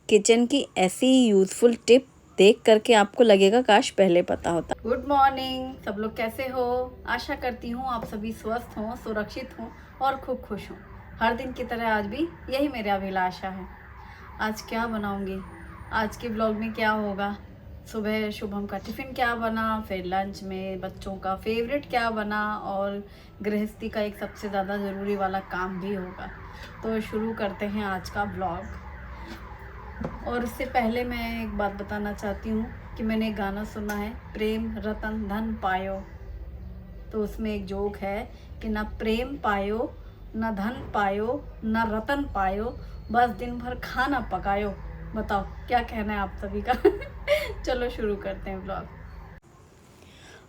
Kitchen की ऐसी useful tip देख करके आपको लगेगा काश पहले पता होता। गुड मॉर्निंग, सब लोग कैसे हो? आशा करती हूँ आप सभी स्वस्थ हों, सुरक्षित हों और खूब खुश हों। हर दिन की तरह आज भी यही मेरे अभिलाषा है। आज क्या बनाऊंगी, आज के ब्लॉग में क्या होगा, सुबह शुभम का टिफ़िन क्या बना, फिर लंच में बच्चों का फेवरेट क्या बना, और गृहस्थी का एक सबसे ज़्यादा ज़रूरी वाला काम भी होगा। तो शुरू करते हैं आज का ब्लॉग। और उससे पहले मैं एक बात बताना चाहती हूँ कि मैंने एक गाना सुना है, प्रेम रतन धन पायो। तो उसमें एक जोक है कि ना प्रेम पायो, ना धन पायो, ना रतन पायो, बस दिन भर खाना पकायो। बताओ क्या कहना है आप सभी का? चलो शुरू करते हैं ब्लॉग।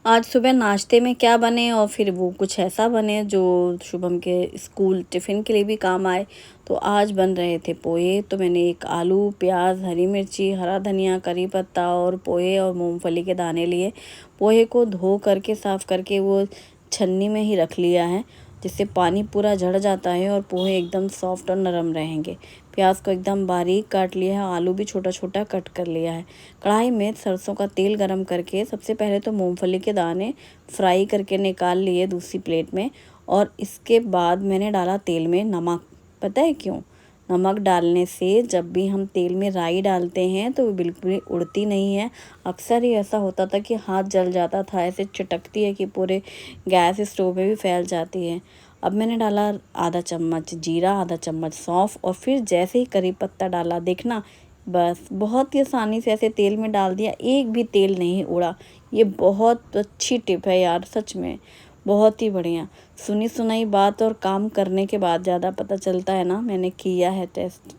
आज सुबह नाश्ते में क्या बने, और फिर वो कुछ ऐसा बने जो शुभम के स्कूल टिफ़िन के लिए भी काम आए। तो आज बन रहे थे पोहे। तो मैंने एक आलू, प्याज, हरी मिर्ची, हरा धनिया, करी पत्ता और पोहे और मूंगफली के दाने लिए। पोहे को धो करके साफ़ करके वो छन्नी में ही रख लिया है, जिससे पानी पूरा झड़ जाता है और पोहे एकदम सॉफ्ट और नरम रहेंगे। प्याज को एकदम बारीक काट लिया है, आलू भी छोटा छोटा कट कर लिया है। कढ़ाई में सरसों का तेल गरम करके सबसे पहले तो मूंगफली के दाने फ्राई करके निकाल लिए दूसरी प्लेट में, और इसके बाद मैंने डाला तेल में नमक। पता है क्यों? नमक डालने से जब भी हम तेल में राई डालते हैं तो वो बिल्कुल भी उड़ती नहीं है। अक्सर ही ऐसा होता था कि हाथ जल जाता था, ऐसे चिटकती है कि पूरे गैस स्टोव में भी फैल जाती है। अब मैंने डाला आधा चम्मच जीरा, आधा चम्मच सौंफ, और फिर जैसे ही करी पत्ता डाला, देखना बस बहुत ही आसानी से ऐसे तेल में डाल दिया, एक भी तेल नहीं उड़ा। ये बहुत अच्छी टिप है यार, सच में बहुत ही बढ़िया। सुनी सुनाई बात और काम करने के बाद ज़्यादा पता चलता है ना। मैंने किया है टेस्ट।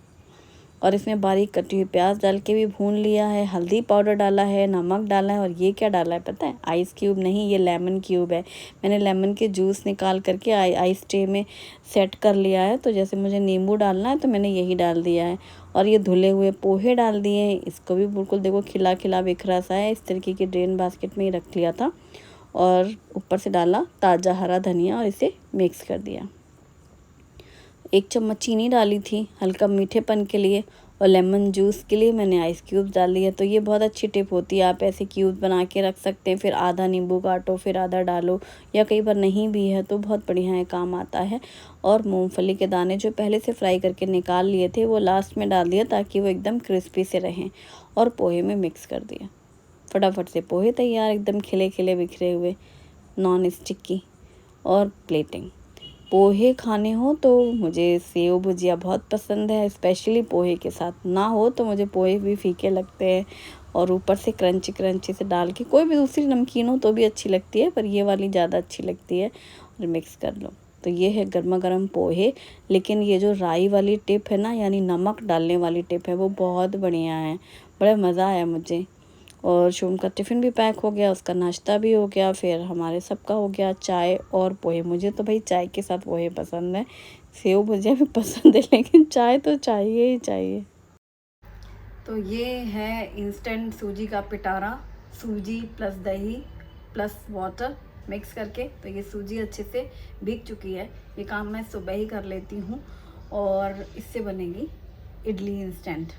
और इसमें बारीक कटी हुई प्याज डाल के भी भून लिया है, हल्दी पाउडर डाला है, नमक डाला है, और ये क्या डाला है पता है? आइस क्यूब नहीं, ये लेमन क्यूब है। मैंने लेमन के जूस निकाल करके आइस ट्रे में सेट कर लिया है। तो जैसे मुझे नींबू डालना है तो मैंने यही डाल दिया है। और ये धुले हुए पोहे डाल दिए हैं। इसको भी बिल्कुल देखो खिला खिला बिखरा सा है, इस तरीके की ड्रेन बास्केट में ही रख लिया था। और ऊपर से डाला ताज़ा हरा धनिया और इसे मिक्स कर दिया। 1 चम्मच चीनी डाली थी हल्का मीठेपन के लिए, और लेमन जूस के लिए मैंने आइस क्यूब्स डाल दिए। तो ये बहुत अच्छी टिप होती है, आप ऐसे क्यूब्स बना के रख सकते हैं। फिर आधा नींबू काटो, फिर आधा डालो, या कई बार नहीं भी है तो बहुत बढ़िया है, काम आता है। और मूंगफली के दाने जो पहले से फ्राई करके निकाल लिए थे वो लास्ट में डाल दिया, ताकि वो एकदम क्रिस्पी से रहें। और पोहे में मिक्स कर दिया। फटाफट से पोहे तैयार, एकदम खिले खिले बिखरे हुए, नॉन स्टिकी। और प्लेटिंग। पोहे खाने हो तो मुझे सेव भुजिया बहुत पसंद है, स्पेशली पोहे के साथ। ना हो तो मुझे पोहे भी फीके लगते हैं, और ऊपर से क्रंची क्रंची से डाल के कोई भी दूसरी नमकीन हो तो भी अच्छी लगती है, पर ये वाली ज़्यादा अच्छी लगती है। और मिक्स कर लो। तो ये है गर्मा गर्म पोहे। लेकिन ये जो राई वाली टिप है ना, यानी नमक डालने वाली टिप है, वो बहुत बढ़िया है। बड़ा मज़ा आया मुझे। और शुभम का टिफ़िन भी पैक हो गया, उसका नाश्ता भी हो गया, फिर हमारे सबका हो गया चाय और पोहे। मुझे तो भाई चाय के साथ पोहे पसंद है, सेव भुजिया भी पसंद है, लेकिन चाय तो चाहिए ही चाहिए। तो ये है इंस्टेंट सूजी का पिटारा। सूजी प्लस दही प्लस वाटर मिक्स करके। तो ये सूजी अच्छे से भीग चुकी है। ये काम मैं सुबह ही कर लेती हूँ, और इससे बनेगी इडली इंस्टेंट।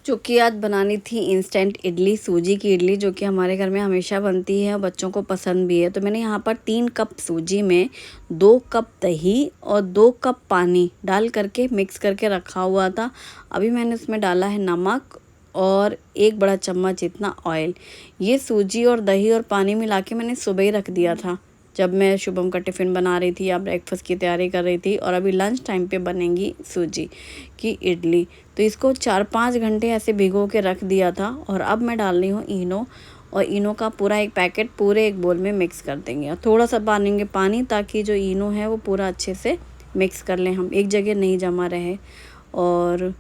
जो कि आज बनानी थी इंस्टेंट इडली, सूजी की इडली, जो कि हमारे घर में हमेशा बनती है और बच्चों को पसंद भी है। तो मैंने यहाँ पर 3 कप सूजी में 2 कप दही और 2 कप पानी डाल करके मिक्स करके रखा हुआ था। अभी मैंने उसमें डाला है नमक और 1 बड़ा चम्मच इतना ऑयल। ये सूजी और दही और पानी मिला के मैंने सुबह ही रख दिया था, जब मैं शुभम का टिफ़िन बना रही थी या ब्रेकफास्ट की तैयारी कर रही थी। और अभी लंच टाइम पे बनेगी सूजी की इडली। तो इसको 4-5 घंटे ऐसे भिगो के रख दिया था। और अब मैं डाल रही हूँ इनो, और इनो का पूरा 1 पैकेट पूरे एक बोल में मिक्स कर देंगे। और थोड़ा सा डालेंगे पानी, ताकि जो इनो है वो पूरा अच्छे से मिक्स कर लें हम, एक जगह नहीं जमा रहे। और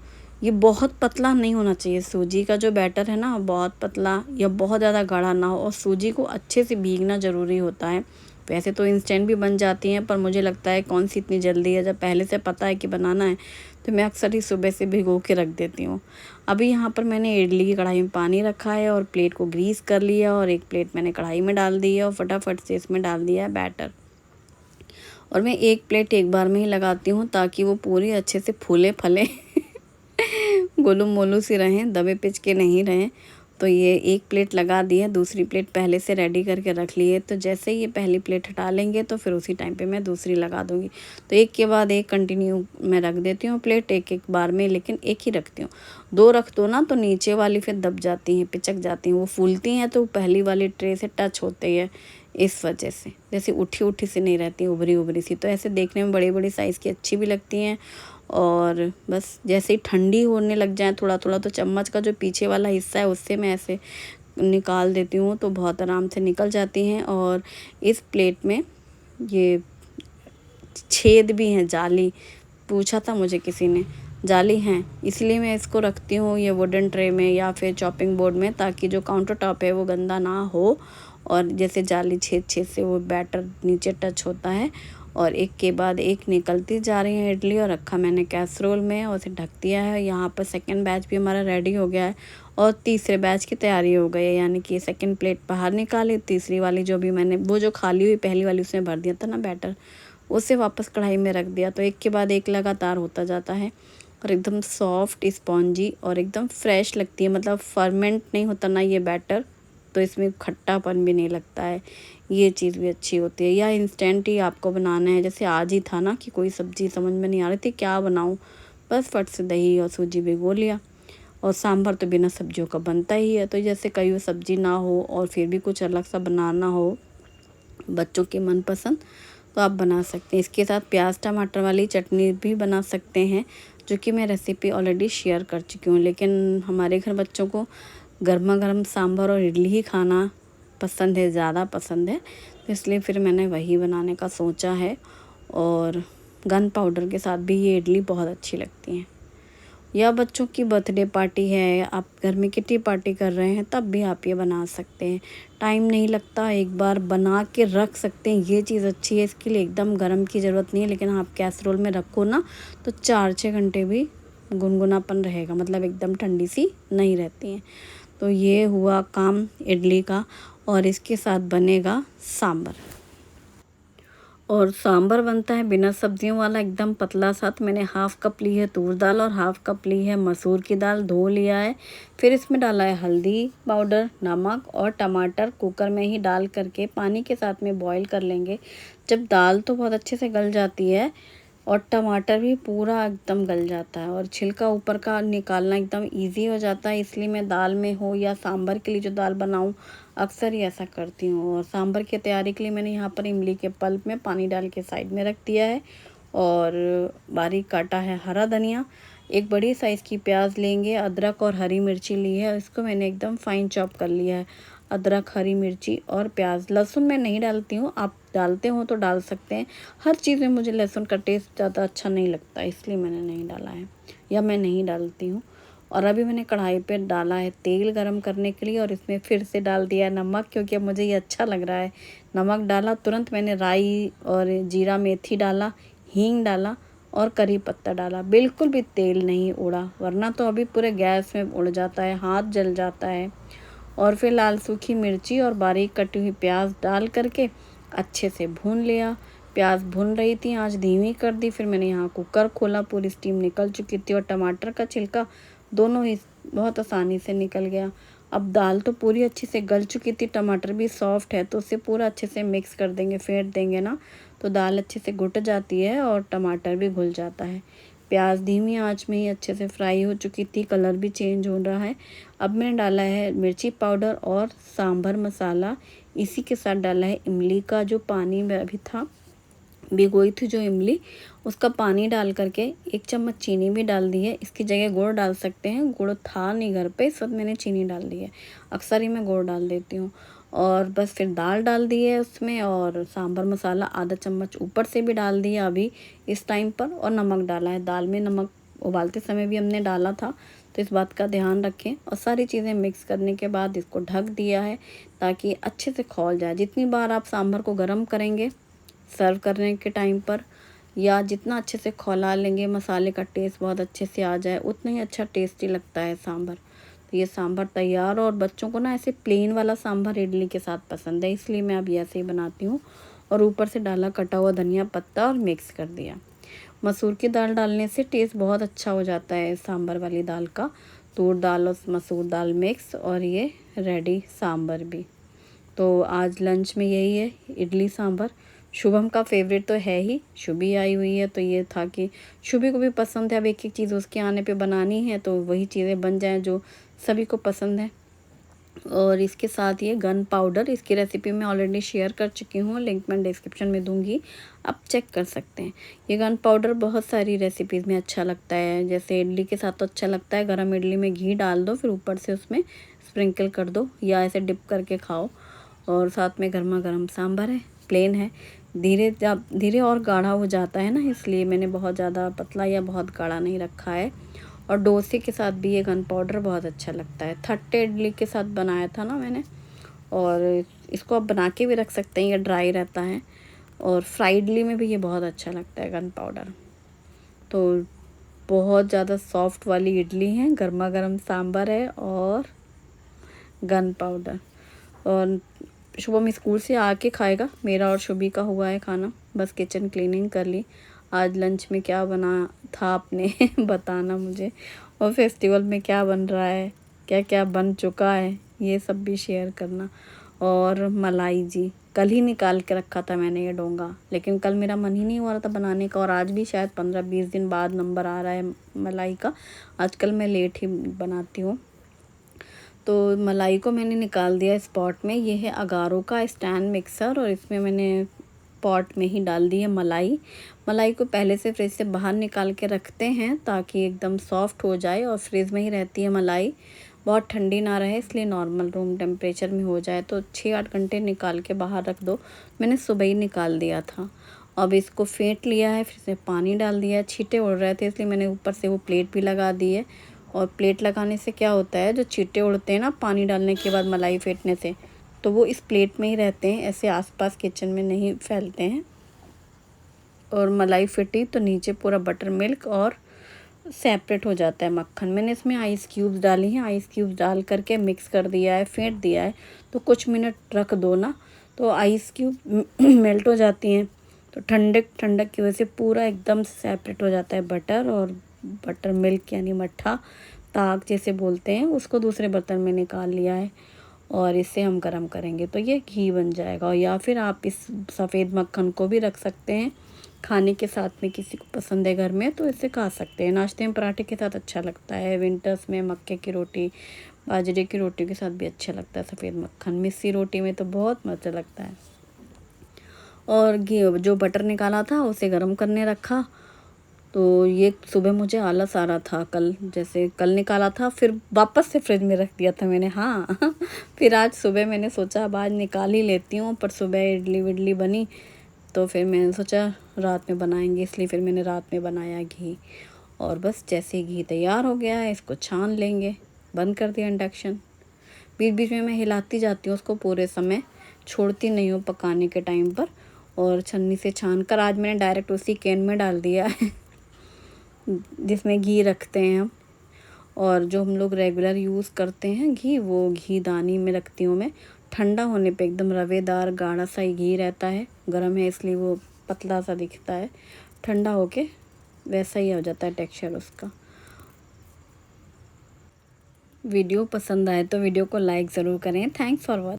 ये बहुत पतला नहीं होना चाहिए, सूजी का जो बैटर है ना, बहुत पतला या बहुत ज़्यादा गाढ़ा ना हो। और सूजी को अच्छे से भीगना ज़रूरी होता है। वैसे तो इंस्टेंट भी बन जाती हैं, पर मुझे लगता है कौन सी इतनी जल्दी है, जब पहले से पता है कि बनाना है तो मैं अक्सर ही सुबह से भिगो के रख देती हूँ। अभी यहाँ पर मैंने इडली की कढ़ाई में पानी रखा है और प्लेट को ग्रीस कर लिया, और एक प्लेट मैंने कढ़ाई में डाल दी है और फटाफट से इसमें डाल दिया है बैटर। और मैं एक प्लेट एक बार में ही लगाती हूँ, ताकि वो पूरी अच्छे से फूले फले गोलू मोलू सी रहें, दबे पिच के नहीं रहें। तो ये एक प्लेट लगा दी है, दूसरी प्लेट पहले से रेडी करके रख ली है। तो जैसे ही ये पहली प्लेट हटा लेंगे तो फिर उसी टाइम पे मैं दूसरी लगा दूँगी। तो एक के बाद एक कंटिन्यू मैं रख देती हूँ प्लेट, एक एक बार में, लेकिन एक ही रखती हूँ। दो रख दो ना तो नीचे वाली फिर दब जाती हैं, पिचक जाती हैं, वो फूलती हैं तो पहली वाली ट्रे से टच होती है, इस वजह से जैसे उठी उठी सी नहीं रहती, उभरी उभरी सी। तो ऐसे देखने में बड़ी बड़ी साइज़ की अच्छी भी लगती हैं। और बस जैसे ही ठंडी होने लग जाए थोड़ा थोड़ा, तो चम्मच का जो पीछे वाला हिस्सा है उससे मैं ऐसे निकाल देती हूँ, तो बहुत आराम से निकल जाती हैं। और इस प्लेट में ये छेद भी हैं, जाली, पूछा था मुझे किसी ने, जाली हैं, इसलिए मैं इसको रखती हूँ ये वुडन ट्रे में या फिर चॉपिंग बोर्ड में, ताकि जो काउंटर टॉप है वो गंदा ना हो। और जैसे जाली छेद छेद से वो बैटर नीचे टच होता है। और एक के बाद एक निकलती जा रही है इडली, और रखा मैंने कैसरोल में और उसे ढक दिया है। यहाँ पर सेकंड बैच भी हमारा रेडी हो गया है और तीसरे बैच की तैयारी हो गई है, यानी कि सेकंड प्लेट बाहर निकाली, तीसरी वाली जो भी मैंने वो जो खाली हुई पहली वाली उसमें भर दिया था ना बैटर, उसे वापस कढ़ाई में रख दिया। तो एक के बाद एक लगातार होता जाता है और एकदम सॉफ्ट स्पॉन्जी और एकदम फ्रेश लगती है, मतलब फर्मेंट नहीं होता ना ये बैटर, तो इसमें खट्टापन भी नहीं लगता है, ये चीज़ भी अच्छी होती है। या इंस्टेंट ही आपको बनाना है, जैसे आज ही था ना कि कोई सब्ज़ी समझ में नहीं आ रही थी क्या बनाऊँ, बस फट से दही और सूजी भिगो लिया। और सांभर तो बिना सब्जियों का बनता ही है, तो जैसे कई सब्ज़ी ना हो और फिर भी कुछ अलग सा बनाना हो बच्चों के मनपसंद, तो आप बना सकते हैं। इसके साथ प्याज टमाटर वाली चटनी भी बना सकते हैं, जो कि मैं रेसिपी ऑलरेडी शेयर कर चुकी हूँ। लेकिन हमारे घर बच्चों को गर्मा गर्म सांभर और इडली ही खाना पसंद है, ज़्यादा पसंद है, तो इसलिए फिर मैंने वही बनाने का सोचा है। और गन पाउडर के साथ भी ये इडली बहुत अच्छी लगती हैं। या बच्चों की बर्थडे पार्टी है, आप घर में किटी पार्टी कर रहे हैं, तब भी आप ये बना सकते हैं। टाइम नहीं लगता, एक बार बना के रख सकते हैं, ये चीज़ अच्छी है। इसके लिए एकदम गर्म की ज़रूरत नहीं है, लेकिन आप कैसरोल में रखो ना तो 4-6 घंटे भी गुनगुनापन रहेगा, मतलब एकदम ठंडी सी नहीं रहती हैं। तो ये हुआ काम इडली का, और इसके साथ बनेगा सांभर। और सांभर बनता है बिना सब्जियों वाला, एकदम पतला सा। तो मैंने हाफ़ कप ली है तूर दाल और हाफ़ कप ली है मसूर की दाल, धो लिया है। फिर इसमें डाला है हल्दी पाउडर, नमक और टमाटर, कुकर में ही डाल करके पानी के साथ में बॉईल कर लेंगे। जब दाल तो बहुत अच्छे से गल जाती है और टमाटर भी पूरा एकदम गल जाता है और छिलका ऊपर का निकालना एकदम इजी हो जाता है, इसलिए मैं दाल में हो या सांभर के लिए जो दाल बनाऊं अक्सर ही ऐसा करती हूँ। और सांभर की तैयारी के लिए मैंने यहाँ पर इमली के पल्प में पानी डाल के साइड में रख दिया है और बारीक काटा है हरा धनिया। एक बड़ी साइज़ की प्याज लेंगे, अदरक और हरी मिर्ची ली है, इसको मैंने एकदम फाइन चॉप कर लिया है। अदरक, हरी मिर्ची और प्याज, लहसुन मैं नहीं डालती हूँ, आप डालते हो तो डाल सकते हैं। हर चीज़ में मुझे लहसुन का टेस्ट ज़्यादा अच्छा नहीं लगता, इसलिए मैंने नहीं डाला है या मैं नहीं डालती हूँ। और अभी मैंने कढ़ाई पे डाला है तेल गरम करने के लिए और इसमें फिर से डाल दिया नमक, क्योंकि अब मुझे ये अच्छा लग रहा है। नमक डाला, तुरंत मैंने राई और जीरा मेथी डाला, हींग डाला और करी पत्ता डाला। बिल्कुल भी तेल नहीं उड़ा, वरना तो अभी पूरे गैस में उड़ जाता है, हाथ जल जाता है। और फिर लाल सूखी मिर्ची और बारीक कटी हुई प्याज डाल करके अच्छे से भून लिया। प्याज भून रही थी, आंच धीमी कर दी। फिर मैंने यहाँ कुकर खोला, पूरी स्टीम निकल चुकी थी और टमाटर का छिलका दोनों ही बहुत आसानी से निकल गया। अब दाल तो पूरी अच्छी से गल चुकी थी, टमाटर भी सॉफ्ट है, तो उसे पूरा अच्छे से मिक्स कर देंगे, फेंट देंगे ना, तो दाल अच्छे से घुट जाती है और टमाटर भी घुल जाता है। प्याज धीमी आंच में ही अच्छे से फ्राई हो चुकी थी, कलर भी चेंज हो रहा है। अब मैंने डाला है मिर्ची पाउडर और सांभर मसाला, इसी के साथ डाला है इमली का जो पानी में अभी था, भिगोई थी जो इमली, उसका पानी डाल करके 1 चम्मच चीनी भी डाल दी है। इसकी जगह गुड़ डाल सकते हैं, गुड़ था नहीं घर पे, इस वक्त मैंने चीनी डाल दी है, अक्सर ही मैं गुड़ डाल देती हूँ। और बस फिर दाल डाल दी है उसमें और सांभर मसाला आधा चम्मच ऊपर से भी डाल दिया अभी इस टाइम पर, और नमक डाला है। दाल में नमक उबालते समय भी हमने डाला था, तो इस बात का ध्यान रखें। और सारी चीज़ें मिक्स करने के बाद इसको ढक दिया है ताकि अच्छे से खौल जाए। जितनी बार आप सांभर को गर्म करेंगे सर्व करने के टाइम पर, या जितना अच्छे से खौला लेंगे, मसाले का टेस्ट बहुत अच्छे से आ जाए, उतना ही अच्छा टेस्टी लगता है सांभर। तो ये सांभर तैयार। और बच्चों को ना ऐसे प्लेन वाला सांभर इडली के साथ पसंद है, इसलिए मैं अभी ऐसे ही बनाती हूँ। और ऊपर से डाला कटा हुआ धनिया पत्ता और मिक्स कर दिया। मसूर की दाल डालने से टेस्ट बहुत अच्छा हो जाता है सांभर वाली दाल का। तूर दाल और मसूर दाल मिक्स, और ये रेडी सांभर भी। तो आज लंच में यही है, इडली सांभर। शुभम का फेवरेट तो है ही, शुभी आई हुई है तो ये था कि शुभी को भी पसंद है। अब एक एक चीज़ उसके आने पे बनानी है तो वही चीज़ें बन जाएं जो सभी को पसंद है। और इसके साथ ये गन पाउडर, इसकी रेसिपी मैं ऑलरेडी शेयर कर चुकी हूँ, लिंक मैं डिस्क्रिप्शन में दूंगी, आप चेक कर सकते हैं। ये गन पाउडर बहुत सारी रेसिपीज़ में अच्छा लगता है, जैसे इडली के साथ तो अच्छा लगता है। गरम इडली में घी डाल दो, फिर ऊपर से उसमें स्प्रिंकल कर दो या ऐसे डिप करके खाओ। और साथ में गर्मा गर्म सांभर है, प्लेन है। धीरे धीरे और गाढ़ा हो जाता है ना, इसलिए मैंने बहुत ज़्यादा पतला या बहुत गाढ़ा नहीं रखा है। और डोसे के साथ भी ये गन पाउडर बहुत अच्छा लगता है। थट्टे इडली के साथ बनाया था ना मैंने, और इसको आप बना के भी रख सकते हैं, ये ड्राई रहता है। और फ्राइड इडली में भी ये बहुत अच्छा लगता है गन पाउडर। तो बहुत ज़्यादा सॉफ्ट वाली इडली है, गर्मा गर्म सांभर है और गन पाउडर। और शुभम स्कूल से आके खाएगा, मेरा और शुभी का हुआ है खाना, बस किचन क्लीनिंग कर ली। आज लंच में क्या बना था आपने बताना मुझे, और फेस्टिवल में क्या बन रहा है, क्या क्या बन चुका है, ये सब भी शेयर करना। और मलाई जी कल ही निकाल के रखा था मैंने ये डोंगा, लेकिन कल मेरा मन ही नहीं हो रहा था बनाने का, और आज भी शायद 15-20 दिन बाद नंबर आ रहा है मलाई का। आजकल मैं लेट ही बनाती हूँ। तो मलाई को मैंने निकाल दिया इस पॉट में। ये है अगारो का स्टैंड मिक्सर, और इसमें मैंने पॉट में ही डाल दी है मलाई। मलाई को पहले से फ्रिज से बाहर निकाल के रखते हैं ताकि एकदम सॉफ्ट हो जाए, और फ्रिज में ही रहती है मलाई, बहुत ठंडी ना रहे, इसलिए नॉर्मल रूम टेम्परेचर में हो जाए। तो 6-8 घंटे निकाल के बाहर रख दो। मैंने सुबह ही निकाल दिया था। अब इसको फेंट लिया है, फिर से पानी डाल दिया है। छींटे उड़ रहे थे इसलिए मैंने ऊपर से वो प्लेट भी लगा दी है। और प्लेट लगाने से क्या होता है, जो छींटे उड़ते हैं ना पानी डालने के बाद मलाई फेंटने से, तो वो इस प्लेट में ही रहते हैं, ऐसे आसपास किचन में नहीं फैलते हैं। और मलाई फिटी तो नीचे पूरा बटर मिल्क और सेपरेट हो जाता है मक्खन। मैंने इसमें आइस क्यूब्स डाली हैं, आइस क्यूब्स डाल करके मिक्स कर दिया है, फेंट दिया है। तो कुछ मिनट रख दो ना, तो आइस क्यूब मेल्ट हो जाती हैं, तो ठंडक ठंडक की वजह से पूरा एकदम सेपरेट हो जाता है बटर और बटर मिल्क, यानी मट्ठा ताक जैसे बोलते हैं उसको। दूसरे बर्तन में निकाल लिया है, और इसे हम गरम करेंगे तो ये घी बन जाएगा। या फिर आप इस सफ़ेद मक्खन को भी रख सकते हैं खाने के साथ में, किसी को पसंद है घर में तो इसे खा सकते हैं। नाश्ते में पराठे के साथ अच्छा लगता है, विंटर्स में मक्के की रोटी, बाजरे की रोटी के साथ भी अच्छा लगता है सफ़ेद मक्खन। मिस्सी रोटी में तो बहुत मज़ा लगता है। और घी जो बटर निकाला था उसे गर्म करने रखा। तो ये सुबह मुझे आलस आ रहा था, जैसे कल निकाला था फिर वापस से फ्रिज में रख दिया था मैंने, हाँ फिर आज सुबह मैंने सोचा अब आज निकाल ही लेती हूँ, पर सुबह इडली विडली बनी तो फिर मैंने सोचा रात में बनाएंगे, इसलिए फिर मैंने रात में बनाया घी। और बस जैसे ही घी तैयार हो गया है इसको छान लेंगे। बंद कर दिया इंडक्शन। बीच बीच में मैं हिलाती जाती हूँ उसको, पूरे समय छोड़ती नहीं हूँ पकाने के टाइम पर। और छन्नी से छान कर आज मैंने डायरेक्ट उसी कैन में डाल दिया है जिसमें घी रखते हैं हम। और जो हम लोग रेगुलर यूज़ करते हैं घी, वो घी दानी में रखती हूँ मैं। ठंडा होने पे एकदम रवेदार गाढ़ा सा ही घी रहता है, गर्म है इसलिए वो पतला सा दिखता है, ठंडा होके वैसा ही हो जाता है टेक्सचर उसका। वीडियो पसंद आए तो वीडियो को लाइक ज़रूर करें। Thanks for watching.